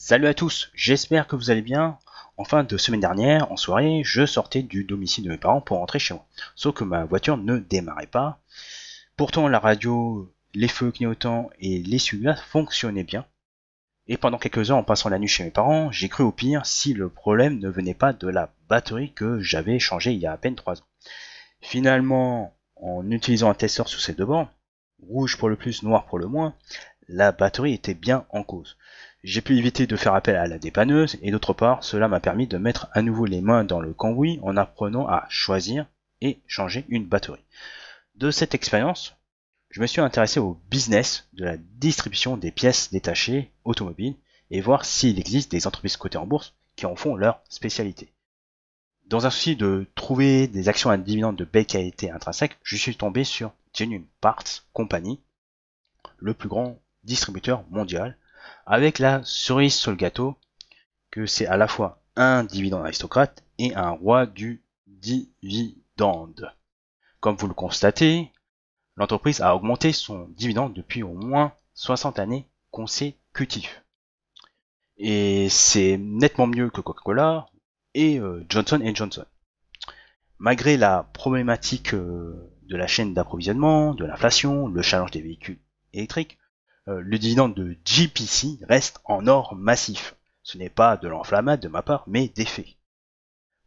Salut à tous, j'espère que vous allez bien. En fin de semaine dernière, en soirée, je sortais du domicile de mes parents pour rentrer chez moi. Sauf que ma voiture ne démarrait pas. Pourtant, la radio, les feux clignotants et l'essuie-glace fonctionnaient bien. Et pendant quelques heures, en passant la nuit chez mes parents, j'ai cru au pire si le problème ne venait pas de la batterie que j'avais changée il y a à peine 3 ans. Finalement, en utilisant un testeur sur ces deux bornes, rouge pour le plus, noir pour le moins, la batterie était bien en cause. J'ai pu éviter de faire appel à la dépanneuse et d'autre part, cela m'a permis de mettre à nouveau les mains dans le cambouis en apprenant à choisir et changer une batterie. De cette expérience, je me suis intéressé au business de la distribution des pièces détachées automobiles et voir s'il existe des entreprises cotées en bourse qui en font leur spécialité. Dans un souci de trouver des actions à dividendes de belle qualité intrinsèque, je suis tombé sur Genuine Parts Company, le plus grand distributeur mondial, avec la cerise sur le gâteau que c'est à la fois un dividende aristocrate et un roi du dividende. Comme vous le constatez, l'entreprise a augmenté son dividende depuis au moins 60 années consécutives. Et c'est nettement mieux que Coca-Cola et Johnson Johnson. Malgré la problématique de la chaîne d'approvisionnement, de l'inflation, le challenge des véhicules électriques, le dividende de GPC reste en or massif. Ce n'est pas de l'enflammade de ma part, mais des faits.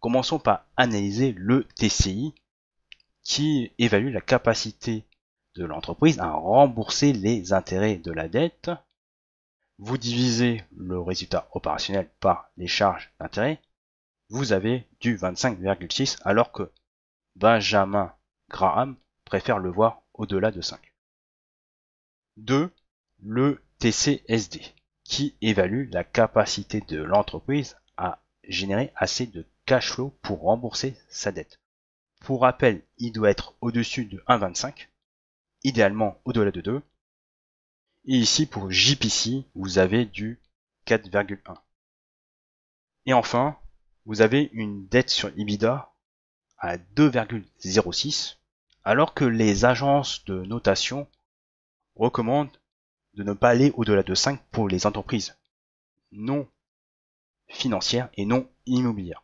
Commençons par analyser le TCI qui évalue la capacité de l'entreprise à rembourser les intérêts de la dette. Vous divisez le résultat opérationnel par les charges d'intérêt, vous avez du 25,6 alors que Benjamin Graham préfère le voir au-delà de 5. 2. Le TCSD, qui évalue la capacité de l'entreprise à générer assez de cash flow pour rembourser sa dette. Pour rappel, il doit être au-dessus de 1,25, idéalement au-delà de 2. Et ici, pour JPC, vous avez du 4,1. Et enfin, vous avez une dette sur EBITDA à 2,06, alors que les agences de notation recommandent de ne pas aller au-delà de 5 pour les entreprises non financières et non immobilières.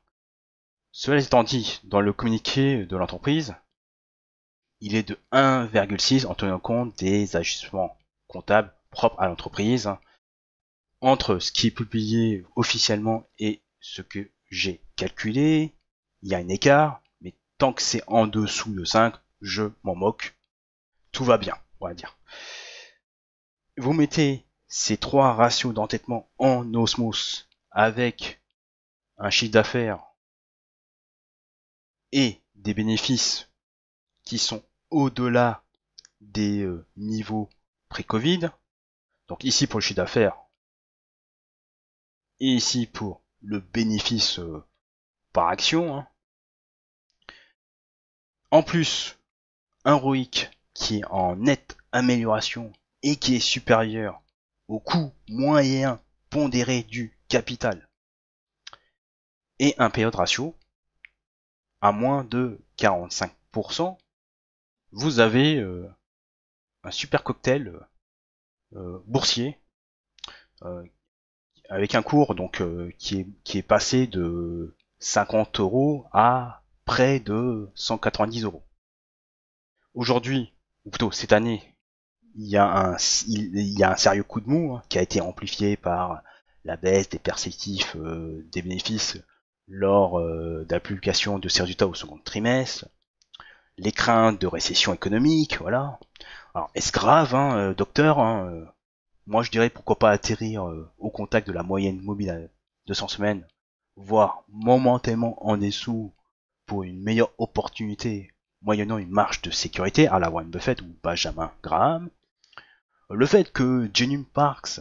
Cela étant dit, dans le communiqué de l'entreprise, il est de 1,6 en tenant compte des ajustements comptables propres à l'entreprise. Entre ce qui est publié officiellement et ce que j'ai calculé, il y a un écart, mais tant que c'est en dessous de 5, je m'en moque. Tout va bien, on va dire. Vous mettez ces trois ratios d'entêtement en osmose avec un chiffre d'affaires et des bénéfices qui sont au-delà des niveaux pré-Covid. Donc ici pour le chiffre d'affaires et ici pour le bénéfice par action. Hein. En plus, un ROIC qui est en nette amélioration et qui est supérieur au coût moyen pondéré du capital et un payout ratio à moins de 45%, vous avez un super cocktail boursier avec un cours donc qui est passé de 50 euros à près de 190 euros. Aujourd'hui, ou plutôt cette année, il y a un sérieux coup de mou hein, qui a été amplifié par la baisse des perspectives des bénéfices lors d'application de ces résultats au second trimestre, les craintes de récession économique, voilà. Alors, est-ce grave, hein, docteur moi, je dirais pourquoi pas atterrir au contact de la moyenne mobile à 200 semaines, voire momentanément en dessous pour une meilleure opportunité, moyennant une marge de sécurité à la Warren Buffett ou Benjamin Graham. Le fait que Genuine Parks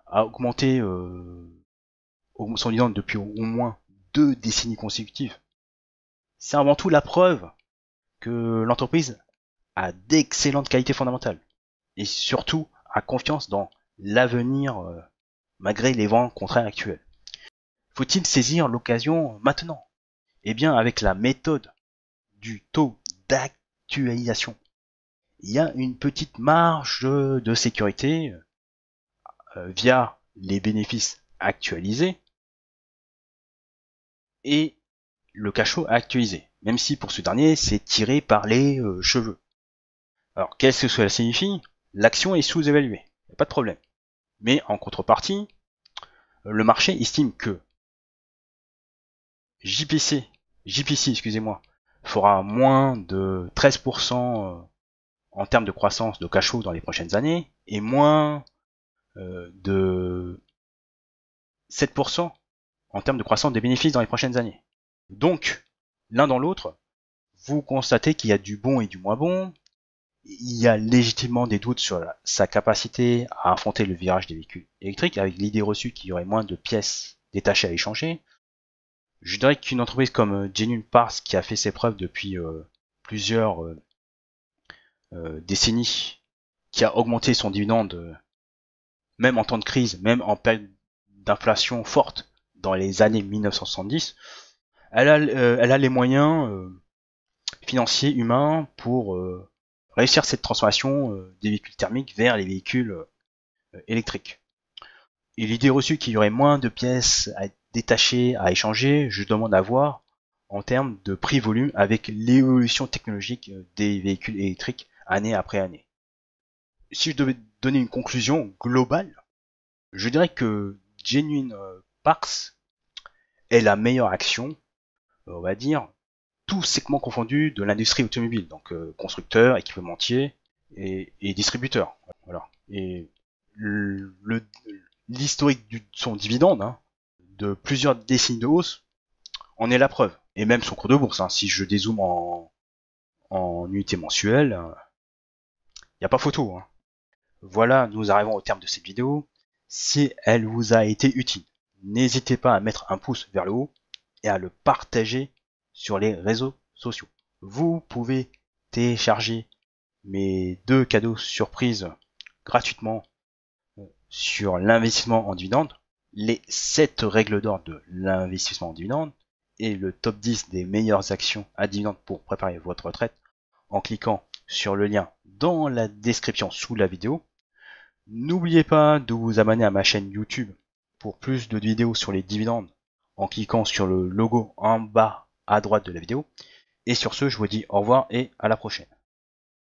a augmenté son dividende depuis au moins 2 décennies consécutives, c'est avant tout la preuve que l'entreprise a d'excellentes qualités fondamentales et surtout a confiance dans l'avenir malgré les vents contraires actuels. Faut-il saisir l'occasion maintenant? Eh bien, avec la méthode du taux d'actualisation, il y a une petite marge de sécurité via les bénéfices actualisés et le cash flow actualisé, même si pour ce dernier c'est tiré par les cheveux. Alors qu'est-ce que cela signifie? L'action est sous-évaluée, pas de problème. Mais en contrepartie, le marché estime que JPC, excusez-moi, fera moins de 13% en termes de croissance de cash flow dans les prochaines années et moins de 7% en termes de croissance des bénéfices dans les prochaines années. Donc, l'un dans l'autre, vous constatez qu'il y a du bon et du moins bon. Il y a légitimement des doutes sur sa capacité à affronter le virage des véhicules électriques, avec l'idée reçue qu'il y aurait moins de pièces détachées à échanger. Je dirais qu'une entreprise comme Genuine Parts, qui a fait ses preuves depuis plusieurs décennies, qui a augmenté son dividende même en temps de crise, même en période d'inflation forte dans les années 1970, elle a les moyens financiers, humains pour réussir cette transformation des véhicules thermiques vers les véhicules électriques. Et l'idée reçue qu'il y aurait moins de pièces à détacher, à échanger, je demande à voir en termes de prix-volume avec l'évolution technologique des véhicules électriques année après année. Si je devais donner une conclusion globale, je dirais que Genuine Parts est la meilleure action, on va dire, tout segment confondu de l'industrie automobile, donc constructeurs, équipementiers et distributeurs. Voilà. Et l'historique de son dividende, hein, de plusieurs décennies de hausse, en est la preuve. Et même son cours de bourse, hein, si je dézoome en unité mensuelle, il n'y a pas photo. Hein. Voilà, nous arrivons au terme de cette vidéo. Si elle vous a été utile, n'hésitez pas à mettre un pouce vers le haut et à le partager sur les réseaux sociaux. Vous pouvez télécharger mes 2 cadeaux surprises gratuitement sur l'investissement en dividende, les 7 règles d'or de l'investissement en dividende et le top 10 des meilleures actions à dividende pour préparer votre retraite en cliquant sur le lien dans la description sous la vidéo. N'oubliez pas de vous abonner à ma chaîne YouTube pour plus de vidéos sur les dividendes en cliquant sur le logo en bas à droite de la vidéo. Et sur ce, je vous dis au revoir et à la prochaine.